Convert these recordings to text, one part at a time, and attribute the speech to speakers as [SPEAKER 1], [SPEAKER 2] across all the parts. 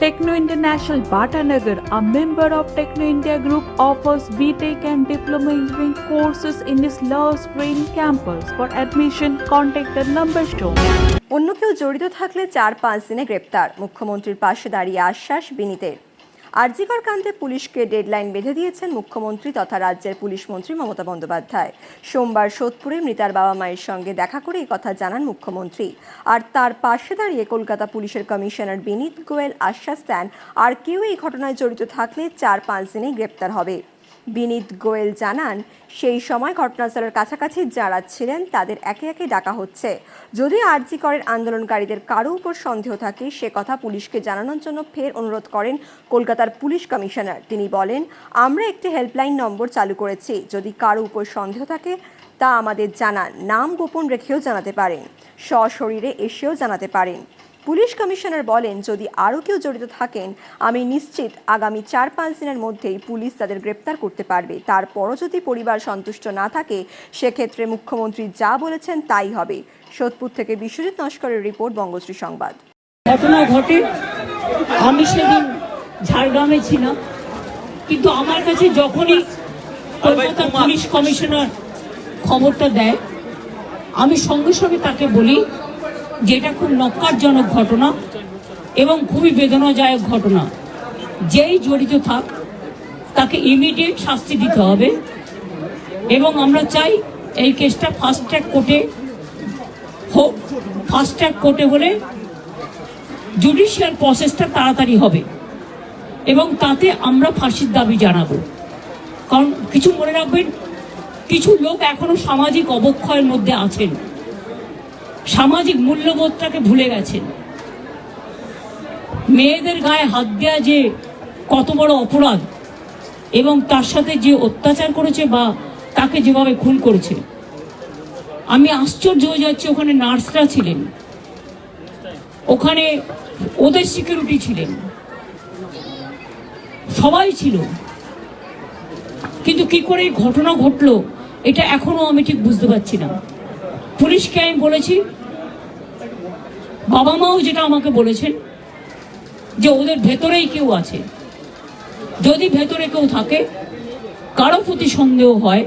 [SPEAKER 1] Techno International Bhatanagar, a member of Techno India Group, offers BTech and Diploma Engineering courses in its Love Green campus. For admission, contact the number shown.
[SPEAKER 2] অন্য কেউ জড়িত থাকলে 4-5 দিনে গ্রেপ্তার, মুখ্যমন্ত্রীর পাশে দাঁড়িয়ে আশ্বাস বিনীতের। আরজিকর কাণ্ডে পুলিশকে ডেডলাইন বেঁধে দিয়েছেন মুখ্যমন্ত্রী তথা রাজ্যের পুলিশ মন্ত্রী মমতা বন্দ্যোপাধ্যায়। সোমবার সোদপুরে মৃতার বাবা মায়ের সঙ্গে দেখা করে এই কথা জানান মুখ্যমন্ত্রী। আর তার পাশে দাঁড়িয়ে কলকাতা পুলিশের কমিশনার বিনীত গোয়েল আশ্বাস দেন, আর কেউ এই ঘটনায় জড়িত থাকলে 4-5 দিনে গ্রেপ্তার হবে। বিনীত গোয়েল জানান, সেই সময় ঘটনাস্থলের কাছাকাছি যারা ছিলেন তাদের একে একে ডাকা হচ্ছে। যদি আরজিকরের আন্দোলনকারীদের কারো উপর সন্দেহ থাকে সে কথা পুলিশকে জানানোর জন্য ফের অনুরোধ করেন কলকাতার পুলিশ কমিশনার। তিনি বলেন, আমরা একটি হেল্পলাইন নম্বর চালু করেছি, যদি কারো উপর সন্দেহ থাকে তা আমাদের জানান, নাম গোপন রেখেও জানাতে পারেন, সশরীরে এসেও জানাতে পারেন। পুলিশ কমিশনার বলেন, যদি আরও কেউ জড়িত থাকেন আমি নিশ্চিত আগামী 4-5 দিনের মধ্যেই পুলিশ তাদের গ্রেপ্তার করতে পারবে। তারপরও যদি পরিবার সন্তুষ্ট না থাকে সেক্ষেত্রে মুখ্যমন্ত্রী যা বলেছেন তাই হবে। সোদপুর থেকে বিশ্বজিৎ নস্করের রিপোর্ট, বঙ্গশ্রী সংবাদ।
[SPEAKER 3] ঘটনা ঘটে, আমি সেদিন ঝাড়গ্রামে ছিলাম, কিন্তু আমার কাছে যখনই কলকাতা পুলিশ কমিশনার খবরটা দেয় আমি সঙ্গে সঙ্গে তাকে বলি যে এটা খুব নক্কারজনক ঘটনা এবং খুবই বেদনাদায়ক ঘটনা। যেই জড়িত থাক তাকে ইমিডিয়েট শাস্তি দিতে হবে এবং আমরা চাই এই কেসটা ফাস্ট ট্র্যাক কোর্টে হোক। ফাস্ট ট্র্যাক কোর্টে হলে জুডিশিয়াল প্রসেসটা তাড়াতাড়ি হবে এবং তাতে আমরা ফাঁসির দাবি জানাবো। কারণ কিছু মনে রাখবেন, কিছু লোক এখনো সামাজিক অবক্ষয়ের মধ্যে আছেন, সামাজিক মূল্যবোধটাকে ভুলে গেছেন। মেয়েদের গায়ে হাত দেওয়া যে কত বড় অপরাধ এবং তার সাথে যে অত্যাচার করেছে বা তাকে যেভাবে খুন করেছে, আমি আশ্চর্য হয়ে যাচ্ছি। ওখানে নার্সরা ছিলেন, ওখানে ওদের সিকিউরিটি ছিলেন, সবাই ছিল, কিন্তু কি করে ঘটনা ঘটলো এটা এখনো আমি ঠিক বুঝতে পারছি না। পুলিশকে আমি বলেছি, বাবা মাও যেটা আমাকে বলেছেন যে ওদের ভেতরেই কেউ আছে। যদি ভেতরে কেউ থাকে, কারো প্রতি সন্দেহ হয়,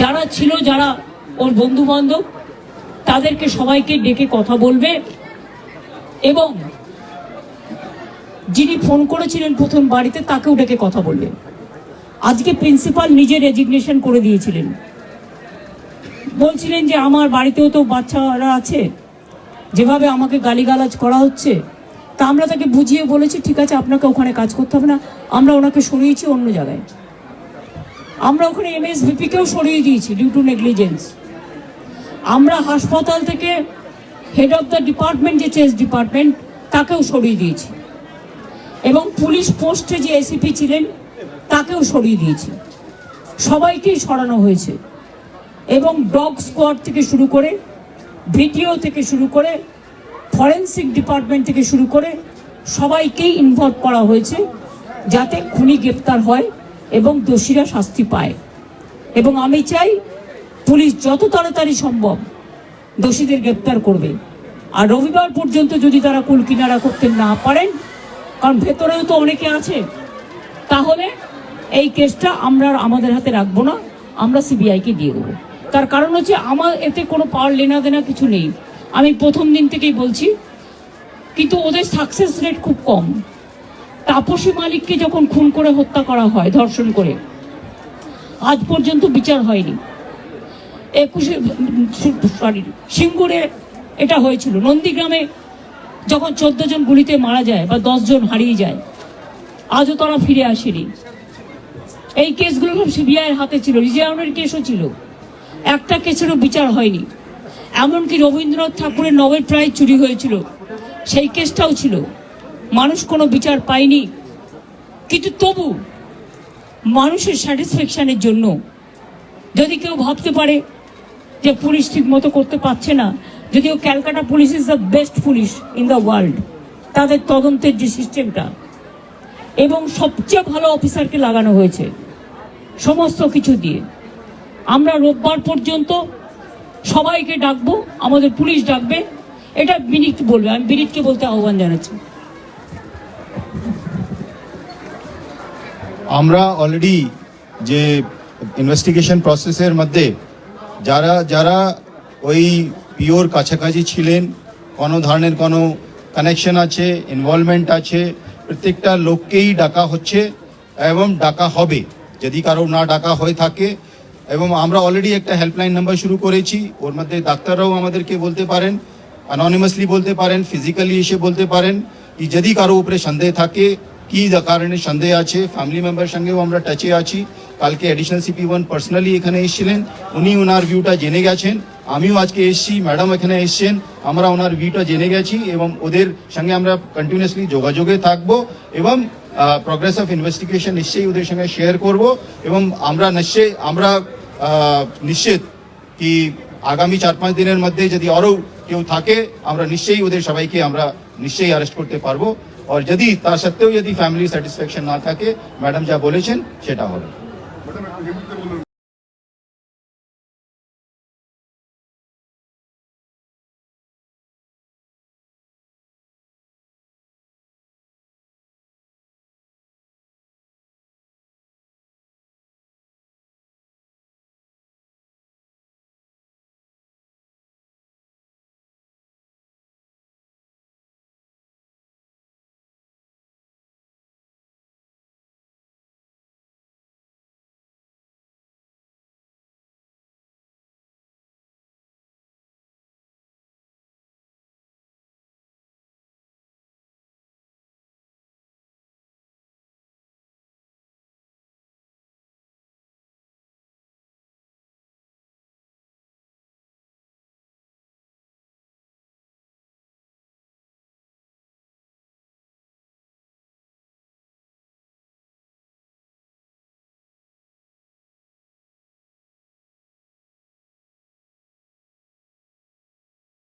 [SPEAKER 3] যারা ছিল, যারা ওর বন্ধু বান্ধব, তাদেরকে সবাইকে ডেকে কথা বলবে এবং যিনি ফোন করেছিলেন প্রথম বাড়িতে তাকেও ডেকে কথা বলবেন। আজকে প্রিন্সিপাল নিজে রেজিগনেশন করে দিয়েছিলেন, বলছিলেন যে আমার বাড়িতেও তো বাচ্চারা আছে, যেভাবে আমাকে গালিগালাজ করা হচ্ছে। তা আমরা তাকে বুঝিয়ে বলেছি, ঠিক আছে আপনাকে ওখানে কাজ করতে হবে না, আমরা ওনাকে সরিয়েছি অন্য জায়গায়। আমরা ওখানে এমএসভিপিকেও সরিয়ে দিয়েছি ডিউ টু নেগলিজেন্স। আমরা হাসপাতাল থেকে হেড অফ দ্য ডিপার্টমেন্ট, যে চেস ডিপার্টমেন্ট, তাকেও সরিয়ে দিয়েছি এবং পুলিশ পোস্টে যে এসিপি ছিলেন তাকেও সরিয়ে দিয়েছি। সবাইকেই সরানো হয়েছে এবং ডগ স্কোয়াড থেকে শুরু করে, ভিডিও থেকে শুরু করে, ফরেন্সিক ডিপার্টমেন্ট থেকে শুরু করে সবাইকেই ইনভলভ করা হয়েছে যাতে খুনি গ্রেপ্তার হয় এবং দোষীরা শাস্তি পায়। এবং আমি চাই পুলিশ যত তাড়াতাড়ি সম্ভব দোষীদের গ্রেপ্তার করবে। আর রবিবার পর্যন্ত যদি তারা কুল কিনারা করতে না পারেন, কারণ ভেতরেও তো অনেকে আছে, তাহলে এই কেসটা আমরা আমাদের হাতে রাখবো না, আমরা সিবিআইকে দিয়ে দেবো। তার কারণ হচ্ছে আমার এতে কোনো পাওয়ার লেনা দেনা কিছু নেই, আমি প্রথম দিন থেকেই বলছি। কিন্তু ওদের সাকসেস রেট খুব কম। তাপসী মালিককে যখন খুন করে হত্যা করা হয়, ধর্ষণ করে, আজ পর্যন্ত বিচার হয়নি। সিঙ্গুরে এটা হয়েছিল, নন্দীগ্রামে যখন 14 জন গুলিতে মারা যায় বা 10 জন হারিয়ে যায়, আজও তারা ফিরে আসেনি। এই কেসগুলো সব সিবিআইয়ের হাতে ছিল, রিজার্ভের কেসও ছিল, একটা কেসেরও বিচার হয়নি। এমনকি রবীন্দ্রনাথ ঠাকুরের নোবেল প্রাইজ চুরি হয়েছিল, সেই কেসটাও ছিল, মানুষ কোনো বিচার পায়নি। কিন্তু তবু মানুষের স্যাটিসফ্যাকশনের জন্য যদি কেউ ভাবতে পারে যে পুলিশ ঠিক মতো করতে পারছে না, যদিও Calcutta police is the best police in the world, তাদের তদন্তের যে সিস্টেমটা এবং সবচেয়ে ভালো অফিসারকে লাগানো হয়েছে সমস্ত কিছু দিয়ে। আমরা রোববার পর্যন্ত সবাইকে ডাকবো, আমাদের পুলিশ ডাকবে, এটা বিনীত বলবে, আমি বিনীতকে বলতে আহ্বান জানাচ্ছি।
[SPEAKER 4] আমরা অলরেডি যে ইনভেস্টিগেশন প্রসেসের মধ্যে যারা যারা ওই পিওর কাছাকাছি ছিলেন, কোনো ধরনের কোনো কানেকশন আছে, ইনভলভমেন্ট আছে, প্রত্যেকটা লোককেই ডাকা হচ্ছে এবং ডাকা হবে যদি কারো না ডাকা হয়ে থাকে। এবং আমরা অলরেডি একটা হেল্পলাইন নাম্বার শুরু করেছি, ওর মধ্যে ডাক্তাররাও আমাদেরকে বলতে পারেন, অ্যানোনিমাসলি বলতে পারেন, ফিজিক্যালি এসে বলতে পারেন কি যদি কারো উপরে সন্দেহ থাকে, কি কারণে সন্দেহ আছে। ফ্যামিলি মেম্বার সঙ্গেও আমরা টাচে আছি। কালকে অ্যাডিশনাল CP1 পার্সোনালি এখানে এসেছিলেন, উনি ওনার ভিউটা জেনে গেছেন। আমিও আজকে এসেছি, ম্যাডাম এখানে এসেছেন, আমরা ওনার ভিউটা জেনে গেছি এবং ওদের সঙ্গে আমরা কন্টিনিউয়াসলি যোগাযোগে থাকবো এবং প্রোগ্রেস অফ ইনভেস্টিগেশন নিশ্চয়ই ওদের সঙ্গে শেয়ার করব। এবং আমরা নিশ্চিত কি আগামী 4-5 দিনের মধ্যে যদি আরও কেউ থাকে, আমরা নিশ্চয়ই ওদের সবাইকে আমরা নিশ্চয়ই অ্যারেস্ট করতে পারবো। আর যদি তা সত্ত্বেও যদি ফ্যামিলি স্যাটিসফ্যাকশন না থাকে, ম্যাডাম যা বলেছেন সেটা হবে।